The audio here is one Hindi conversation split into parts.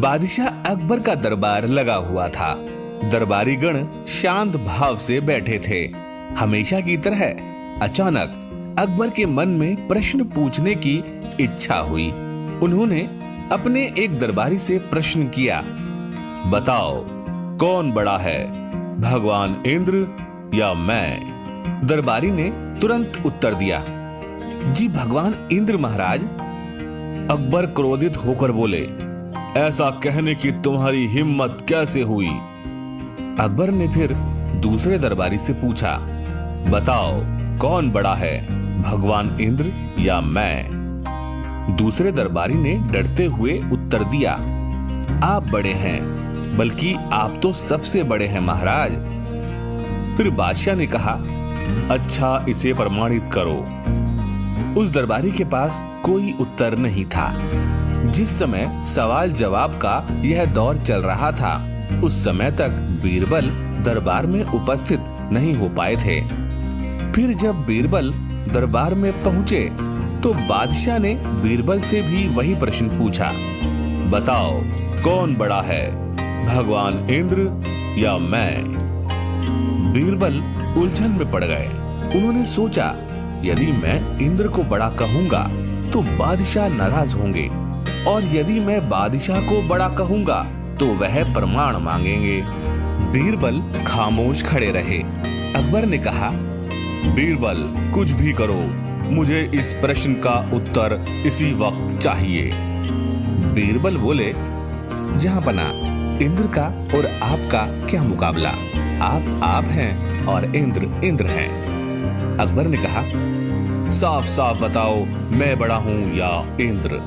बादशाह अकबर का दरबार लगा हुआ था। दरबारी गण शांत भाव से बैठे थे। हमेशा की तरह अचानक अकबर के मन में प्रश्न पूछने की इच्छा हुई। उन्होंने अपने एक दरबारी से प्रश्न किया, बताओ कौन बड़ा है, भगवान इंद्र या मैं? दरबारी ने तुरंत उत्तर दिया, जी भगवान इंद्र महाराज। अकबर क्रोधित होकर बोले, ऐसा कहने की तुम्हारी हिम्मत कैसे हुई? अकबर ने फिर दूसरे दरबारी से पूछा, बताओ कौन बड़ा है, भगवान इंद्र या मैं? दूसरे दरबारी ने डरते हुए उत्तर दिया, आप बड़े हैं, बल्कि आप तो सबसे बड़े हैं महाराज। फिर बादशाह ने कहा, अच्छा इसे प्रमाणित करो। उस दरबारी के पास कोई उत्तर नहीं था। जिस समय सवाल जवाब का यह दौर चल रहा था, उस समय तक बीरबल दरबार में उपस्थित नहीं हो पाए थे। फिर जब बीरबल दरबार में पहुंचे तो बादशाह ने बीरबल से भी वही प्रश्न पूछा, बताओ कौन बड़ा है, भगवान इंद्र या मैं? बीरबल उलझन में पड़ गए। उन्होंने सोचा, यदि मैं इंद्र को बड़ा कहूंगा तो बादशाह नाराज होंगे, और यदि मैं बादशाह को बड़ा कहूंगा तो वह प्रमाण मांगेंगे। बीरबल खामोश खड़े रहे। अकबर ने कहा, बीरबल कुछ भी करो, मुझे इस प्रश्न का उत्तर इसी वक्त चाहिए। बीरबल बोले, जहांपना, इंद्र का और आपका क्या मुकाबला? आप हैं और इंद्र इंद्र हैं। अकबर ने कहा, साफ साफ बताओ, मैं बड़ा हूं या इंद्र?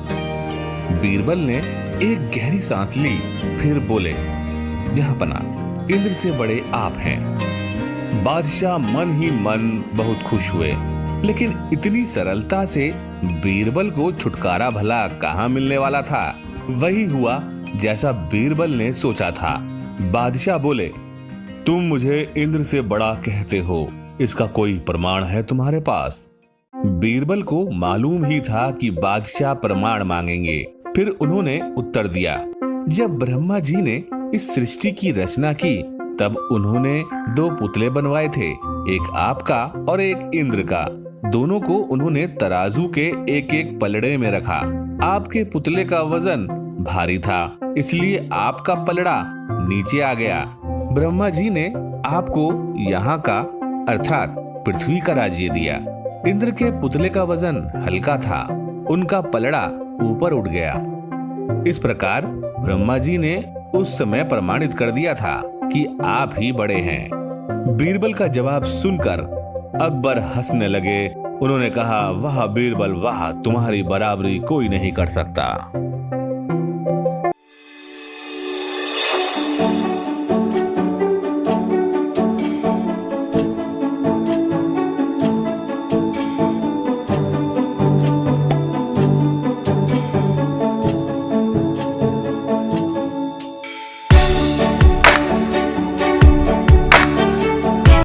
बीरबल ने एक गहरी सांस ली, फिर बोले, जहांपना, इंद्र से बड़े आप हैं। बादशाह मन ही मन बहुत खुश हुए, लेकिन इतनी सरलता से बीरबल को छुटकारा भला कहां मिलने वाला था? वही हुआ जैसा बीरबल ने सोचा था। बादशाह बोले, तुम मुझे इंद्र से बड़ा कहते हो, इसका कोई प्रमाण है तुम्हारे पास? बीरबल को मालूम ही था कि बादशाह प्रमाण मांगेंगे। फिर उन्होंने उत्तर दिया, जब ब्रह्मा जी ने इस सृष्टि की रचना की तब उन्होंने 2 पुतले बनवाए थे, एक आपका और एक इंद्र का। दोनों को उन्होंने तराजू के एक एक पलड़े में रखा। आपके पुतले का वजन भारी था, इसलिए आपका पलड़ा नीचे आ गया। ब्रह्मा जी ने आपको यहाँ का अर्थात पृथ्वी का राज्य दिया। इंद्र के पुतले का वजन हल्का था, उनका पलड़ा ऊपर उठ गया। इस प्रकार ब्रह्मा जी ने उस समय प्रमाणित कर दिया था कि आप ही बड़े हैं। बीरबल का जवाब सुनकर अकबर हंसने लगे। उन्होंने कहा, वाह बीरबल वाह, तुम्हारी बराबरी कोई नहीं कर सकता।